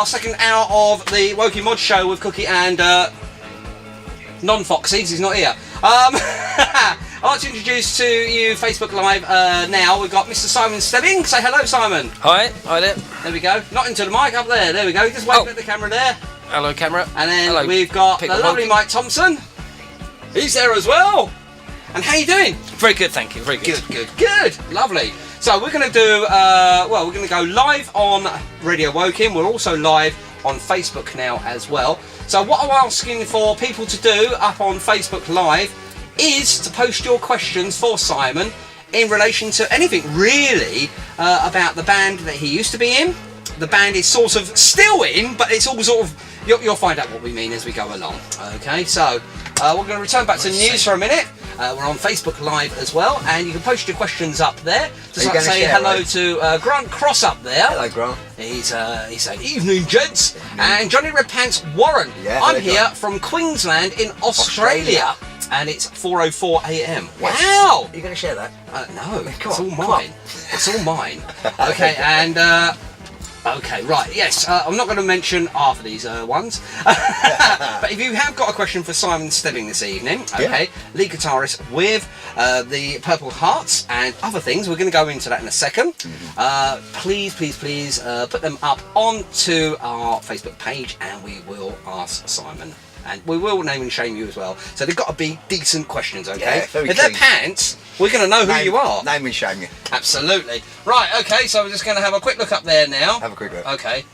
our second hour of the Woking Mod Show with Cookie and non-Foxy, he's not here. I'd like to introduce to you Facebook Live now. We've got Mr. Simon Stebbing. Say hello, Simon. Hi there. There we go. Not into the mic, up there. There we go. Just wave at the camera there. Hello, camera. And then hello. we've got the lovely Mike Thompson. He's there as well. And how you doing? Very good, thank you. Very good. Good. Lovely. So we're going to do, we're going to go live on Radio Woking. We're also live on Facebook now as well. So what I'm asking for people to do up on Facebook Live is to post your questions for Simon in relation to anything really about the band that he used to be in. The band is sort of still in, but it's all sort of, you'll find out what we mean as we go along. Okay, so we're going to return back to news for a minute. We're on Facebook Live as well, and you can post your questions up there. Just like to say hello to Grant Cross up there. Hello, Grant. He's saying, evening, gents. And Johnny Redpants Warren. Yeah, I'm here from Queensland in Australia. And it's 4:04 a.m. Wow! Are you going to share that? No, it's all mine. It's all mine. Okay, and... okay, right, yes, I'm not going to mention half of these ones. But if you have got a question for Simon Stebbing this evening, okay, lead guitarist with the Purple Hearts and other things, we're going to go into that in a second. Please put them up onto our Facebook page and we will ask Simon. And we will name and shame you as well. So they've got to be decent questions, okay? Yeah, very if they're pants, we're going to know who you are. Name and shame you. Absolutely. Right, okay, so we're just going to have a quick look up there now. Have a quick look. Okay.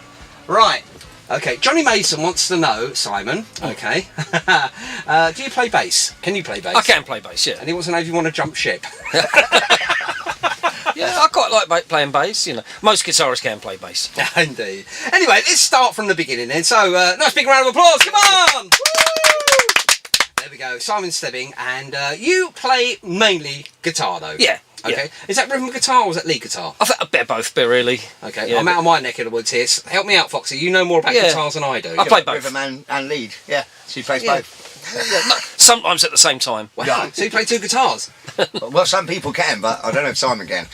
Right. Okay, Johnny Mason wants to know, Simon, okay, do you play bass? Can you play bass? I can play bass, yeah. And he wants to know if you want to jump ship. Yeah, I quite like playing bass, you know. Most guitarists can play bass. Indeed. Anyway, let's start from the beginning then. So, nice big round of applause. Come on! Woo! There we go. Simon Stebbing. And you play mainly guitar, though? Yeah. Okay. Yeah. Is that rhythm guitar or is that lead guitar? I think a bit of both, but really. Okay. Yeah, I'm out of my neck of the woods here. So help me out, Foxy. You know more about guitars than I do. I play both. Rhythm and lead. Yeah. She plays both. No, sometimes at the same time. Wow. Yeah. So you play two guitars? Well, some people can, but I don't know if Simon can.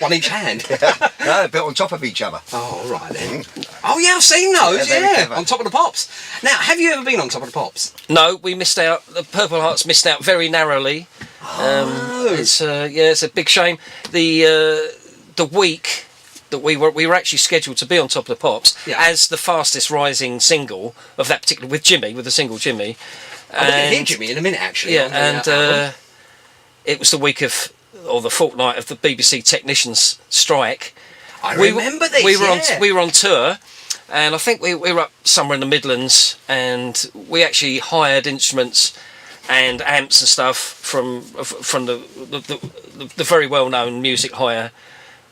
One each hand. No, they're built on top of each other. Oh, all right then. Oh, yeah, I've seen those, Yeah, very clever. on top of the pops. Now, have you ever been on top of the pops? No, we missed out. The Purple Hearts missed out very narrowly. It's a big shame. The week that we were actually scheduled to be on top of the pops as the fastest rising single of that particular with the single Jimmy. I'm going to hear Jimmy in a minute, actually. Yeah, and it was the week of, or the fortnight of the BBC technicians' strike. I remember this. We were on tour, and I think we were up somewhere in the Midlands, and we actually hired instruments and amps and stuff from the very well known music hire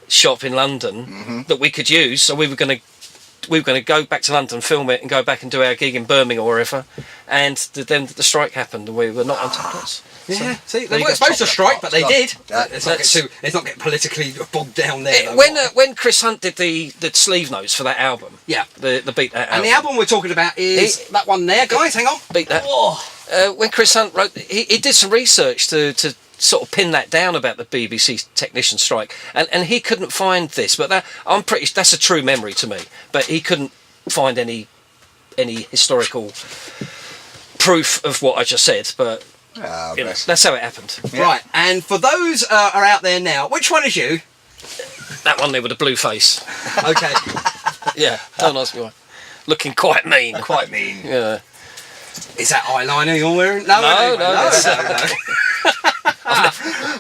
shop in London that we could use. So we were going to go back to London, film it, and go back and do our gig in Birmingham or wherever. And then the strike happened, and we were not on top of it. Yeah, see, they weren't supposed to strike, but they did. Let's not get politically bogged down there. When Chris Hunt did the sleeve notes for that album, the Beat That album. And the album we're talking about is that one there, guys. Hang on. Beat That. When Chris Hunt wrote, he did some research to sort of pin that down about the BBC technician strike, and he couldn't find this, but that's a true memory to me. But he couldn't find any historical proof of what I just said, but. That's how it happened. Yeah. Right, and for those are out there now, which one is you? That one there with the blue face. Okay. Yeah, don't ask me why. Looking quite mean. Quite mean. Yeah. Is that eyeliner you're wearing? No.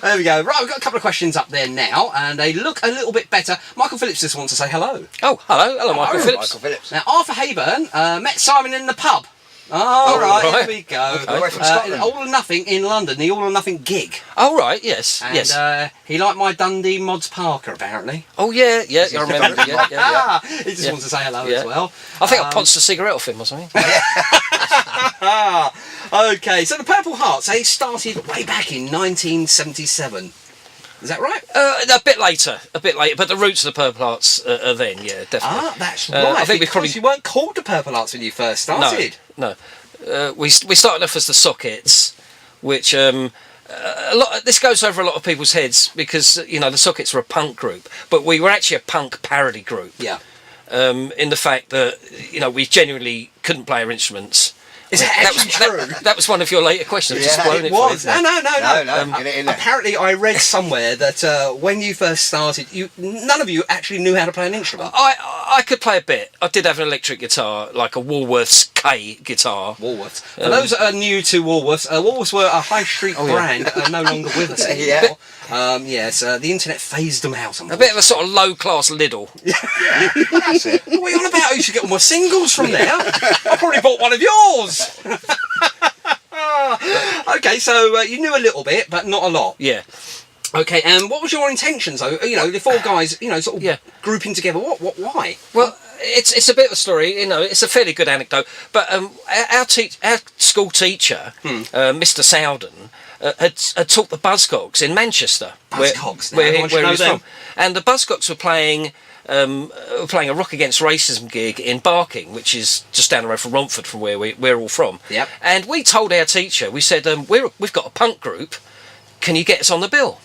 There we go. Right, we've got a couple of questions up there now, and they look a little bit better. Michael Phillips just wants to say hello. Oh, hello, Michael Phillips. Now, Arthur Hayburn met Simon in the pub. Oh, right, here we go. Okay. All or Nothing in London, the All or Nothing gig. Oh, right, yes, and, yes. He liked my Dundee Mods Parker, apparently. Oh, yeah, I remember. Yeah. He just wants to say hello as well. I think I punched a cigarette off him or something. Okay, so the Purple Hearts, they started way back in 1977. Is that right? A bit later, but the roots of the Purple Hearts are then, yeah, definitely. Ah, that's right. I think you weren't called the Purple Hearts when you first started. No. We started off as the Sockets, which this goes over a lot of people's heads because the Sockets were a punk group, but we were actually a punk parody group. Yeah. in the fact that we genuinely couldn't play our instruments. Is it actually true? That was one of your later questions. Yeah, just blown It for was. you. No. Get it in there. Apparently, I read somewhere that when you first started, none of you actually knew how to play an instrument. I could play a bit. I did have an electric guitar, like a Woolworths K guitar. Woolworths. For those that are new to Woolworths, Woolworths were a high street brand that are no longer with us anymore. Yes, the internet phased them out. A bit of a sort of low-class Lidl. That's it. What are you on about? You should get all my singles from there. I probably bought one of yours. Okay, so you knew a little bit, but not a lot. Yeah. Okay, and what was your intentions, though? The four guys, sort of grouping together. Why? Well, it's a bit of a story. It's a fairly good anecdote. But our school teacher, Mr. Sowden, had taught the Buzzcocks in Manchester, where he was from. And the Buzzcocks were playing a Rock Against Racism gig in Barking, which is just down the road from Romford, from where we're all from. Yep. And we told our teacher, we said, we've got a punk group. Can you get us on the bill?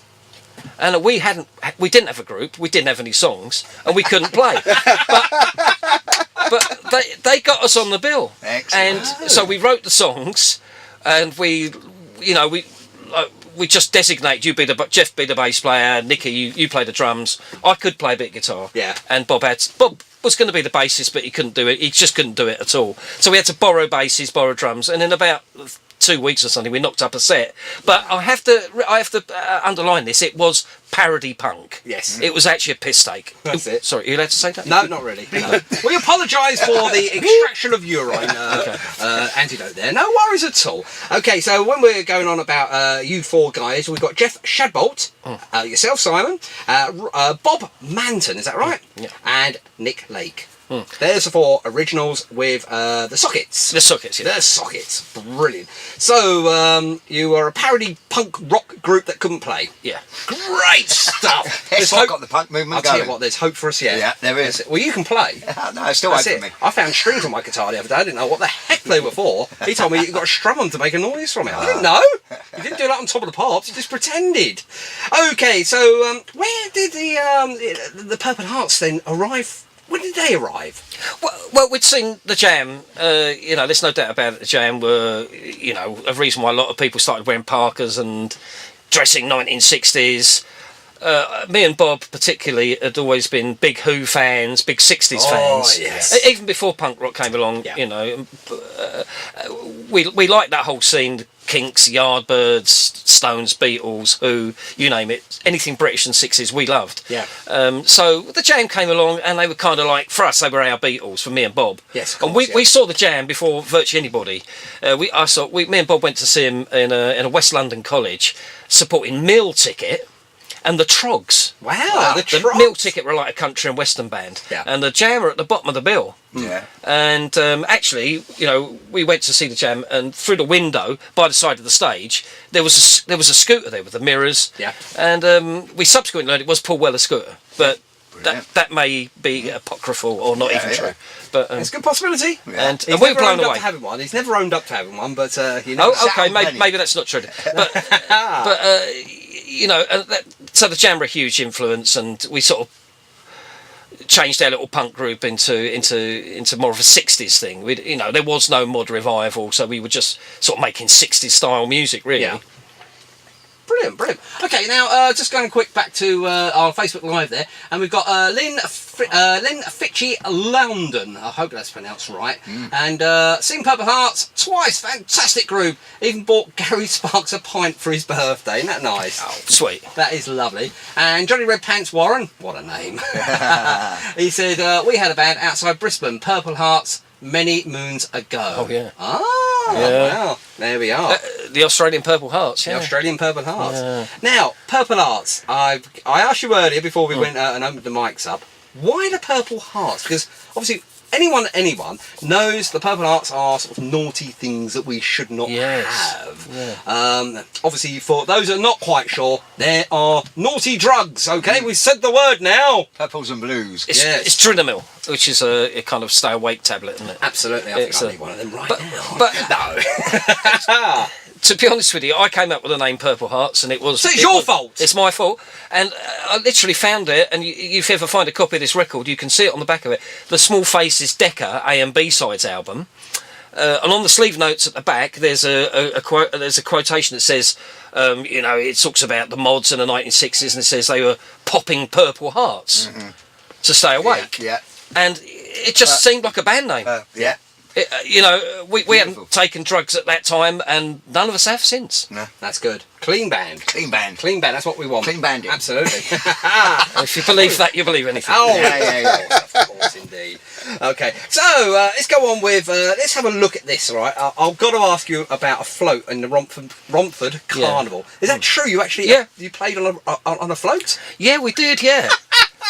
And we didn't have a group, we didn't have any songs, and we couldn't play. but they got us on the bill. Excellent. And so we wrote the songs, and we just designate Jeff be the bass player, Nicky you play the drums. I could play a bit of guitar. Yeah. And Bob was going to be the bassist, but he couldn't do it. He just couldn't do it at all. So we had to borrow basses, borrow drums, and in about 2 weeks or something, we knocked up a set. But I have to underline this. It was parody punk. Yes. It was actually a piss take. That's it. Sorry, are you allowed to say that? No, not really. No. We apologise for the extraction of urine antidote there. No worries at all. Okay, so when we're going on about you four guys, we've got Jeff Shadbolt, yourself, Simon, Bob Manton, is that right? Yeah. And Nick Lake. There's the four originals with the Sockets. The Sockets, yeah. The Sockets. Brilliant. So, you were a parody punk rock group that couldn't play. Yeah. Great stuff. It's what got the punk movement I'll going. tell you what, there's hope for us yet. Yeah, there is. Well, you can play. No, it's still That's open it. me. I found strings on my guitar the other day. I didn't know what the heck they were for. He told me you got to strum them to make a noise from it. I didn't know. You didn't do that on top of the pops. You just pretended. Okay, so where did the Purple Hearts then arrive? When did they arrive? Well, we'd seen the Jam. There's no doubt about it. The Jam were, a reason why a lot of people started wearing parkas and dressing 1960s. Me and Bob particularly had always been big Who fans, big 60s fans. Yes. Even before punk rock came along, we liked that whole scene. Kinks, Yardbirds, Stones, Beatles, Who, you name it, anything British and 60s we loved. Yeah. So the Jam came along, and they were kind of like, for us, they were our Beatles, for me and Bob. Yes, of and course, we saw the Jam before virtually anybody. Me and Bob went to see him in a West London college, supporting Meal Ticket and the Trogs. Wow, the Trogs. Meal Ticket were like a country and western band, and the Jam were at the bottom of the bill. Yeah. And actually, we went to see the Jam, and through the window by the side of the stage, there was a scooter there with the mirrors. Yeah. And we subsequently learned it was Paul Weller's scooter, but that may be apocryphal or not even true. But it's a good possibility. Yeah. And He's we were never blown owned up away. to having one. He's never owned up to having one, but maybe that's not true. But so the Jam were a huge influence, and we sort of changed our little punk group into more of a 60s thing. There was no mod revival, so we were just sort of making 60s style music, really. Yeah. Brilliant. Okay, now just going quick back to our Facebook Live there, and we've got Lynn Fitchie Loudon. I hope that's pronounced right. And seen Purple Hearts twice. Fantastic group. Even bought Gary Sparks a pint for his birthday. Isn't that nice? Oh, sweet. That is lovely. And Johnny Red Pants Warren, what a name. He said, we had a band outside Brisbane, Purple Hearts, many moons ago. Oh, yeah. Wow. There we are. The Australian Purple Hearts, The Australian Purple Hearts. Now, Purple Hearts. I asked you earlier before we went and opened the mics up, why the Purple Hearts? Because obviously anyone knows the Purple Hearts are sort of naughty things that we should not have. Yeah. Obviously, for those that are not quite sure, there are naughty drugs. Okay, we've said the word now. Purples and blues. It's Trinamil, which is a kind of stay awake tablet, isn't it? Absolutely, I think I need one of them right now. But no. to be honest with you, I came up with the name Purple Hearts, and it was. So it's your fault. It's my fault, and I literally found it. And if you ever find a copy of this record, you can see it on the back of it. The Small Faces Decca A and B sides album, and on the sleeve notes at the back, there's a quote. There's a quotation that says, it talks about the mods in the 1960s, and it says they were popping purple hearts to stay awake. Yeah. And it just seemed like a band name. Yeah. We hadn't taken drugs at that time, and none of us have since. No. That's good. Clean band. Clean band. Clean band. That's what we want. Clean banding. Absolutely. If you believe that, you believe anything. Oh, Yeah. of course, indeed. Okay, so let's go on with. Let's have a look at this. All right, I've got to ask you about a float in the Romford Carnival. Is that true? You actually, you played on a float? Yeah, we did. Yeah.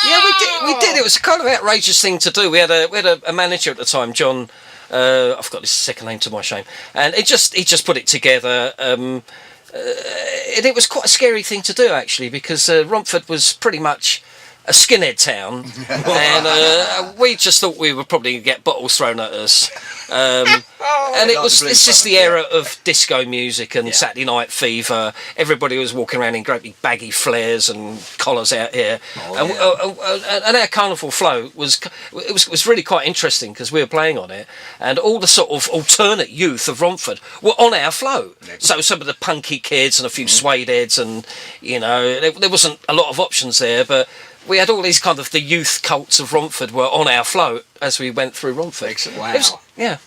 Yeah, we did. It was a kind of outrageous thing to do. We had a manager at the time, John. I forgot his second name, to my shame, and he just put it together. And it was quite a scary thing to do, actually, because Romford was pretty much a skinhead town, and we just thought we were probably going to get bottles thrown at us. And it's just the era of disco music and Saturday Night Fever. Everybody was walking around in great big baggy flares and collars out here, and our carnival float was really quite interesting because we were playing on it, and all the sort of alternate youth of Romford were on our float. So some of the punky kids and a few suede heads, and there wasn't a lot of options there, but we had all these kind of the youth cults of Romford were on our float as we went through Romford. Excellent. Wow. Yeah.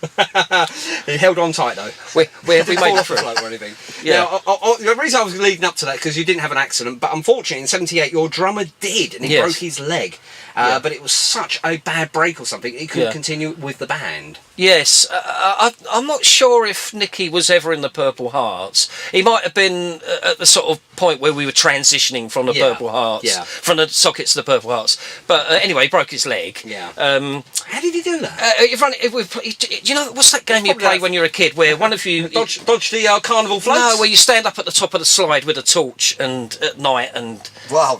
You held on tight though. We made it through. Or anything. Yeah. Now, the reason I was leading up to that because you didn't have an accident, but unfortunately in '78 your drummer did, and he broke his leg. But it was such a bad break or something, he couldn't continue with the band. Yes, I'm not sure if Nicky was ever in the Purple Hearts. He might have been at the sort of point where we were transitioning from the Purple Hearts, from the Sockets to the Purple Hearts. But anyway, he broke his leg. Yeah. How did he do that? Do you know what's that game you play when you're a kid, where one of you dodge the carnival floats? No, where you stand up at the top of the slide with a torch and at night and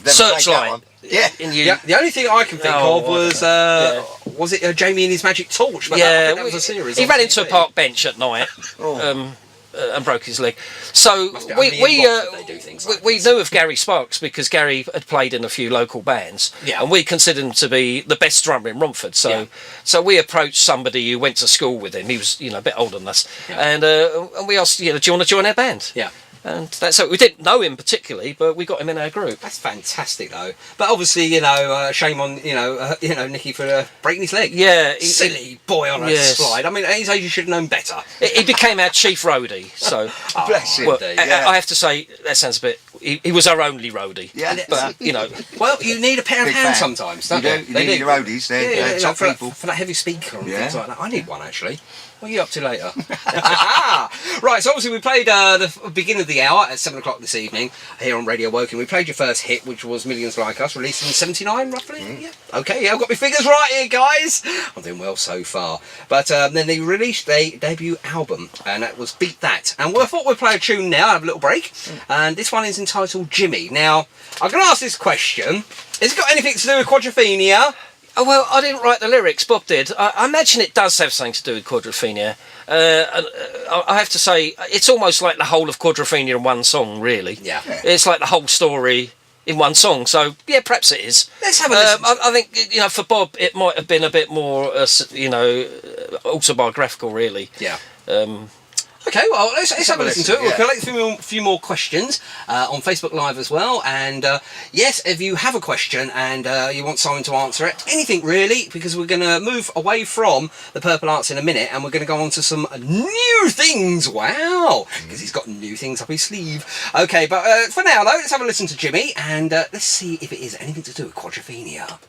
searchlight. Yeah. The only thing I can think of was it Jamie and his Magic Torch? But I think that was a series. He ran into a park bench at night and broke his leg. So we knew of Gary Sparks because Gary had played in a few local bands, and we considered him to be the best drummer in Romford. So we approached somebody who went to school with him. He was a bit older than us, and we asked, do you want to join our band? Yeah. And that's so we didn't know him particularly, but we got him in our group. That's fantastic, though. But obviously, shame on Nicky for breaking his leg. Yeah, silly boy on a slide. I mean, at his age, you should have known better. He became our chief roadie. So bless him. Well, I have to say that sounds a bit. He was our only roadie. Yeah, but well, you need a pair of hands sometimes, don't you? You need your roadies. They're top people for that heavy speaker and things like that. I need one actually. What are you up to later? Right, so obviously we played the beginning of the hour at 7 o'clock this evening here on Radio Woking. We played your first hit, which was Millions Like Us, released in '79 roughly. Yeah. Okay, I've got my figures right here, guys. I'm doing well so far. But then they released their debut album, and that was Beat That. And I thought we'd play a tune now, have a little break. And this one is entitled Jimmy. Now, I'm going to ask this question. Has it got anything to do with quadrophenia? Oh, well, I didn't write the lyrics, Bob did. I imagine it does have something to do with quadrophenia. I have to say, it's almost like the whole of quadrophenia in one song, really. Yeah. It's like the whole story in one song, so yeah, perhaps it is. Let's have a listen. I think, for Bob, it might have been a bit more, autobiographical, really. Yeah. Okay, well, let's have a listen to it. We'll collect a few more questions on Facebook Live as well. And yes, if you have a question and you want someone to answer it, anything really, because we're going to move away from the Purple Arts in a minute and we're going to go on to some new things. Wow, because he's got new things up his sleeve. Okay, but for now, though, let's have a listen to Jimmy and let's see if it is anything to do with quadrophenia.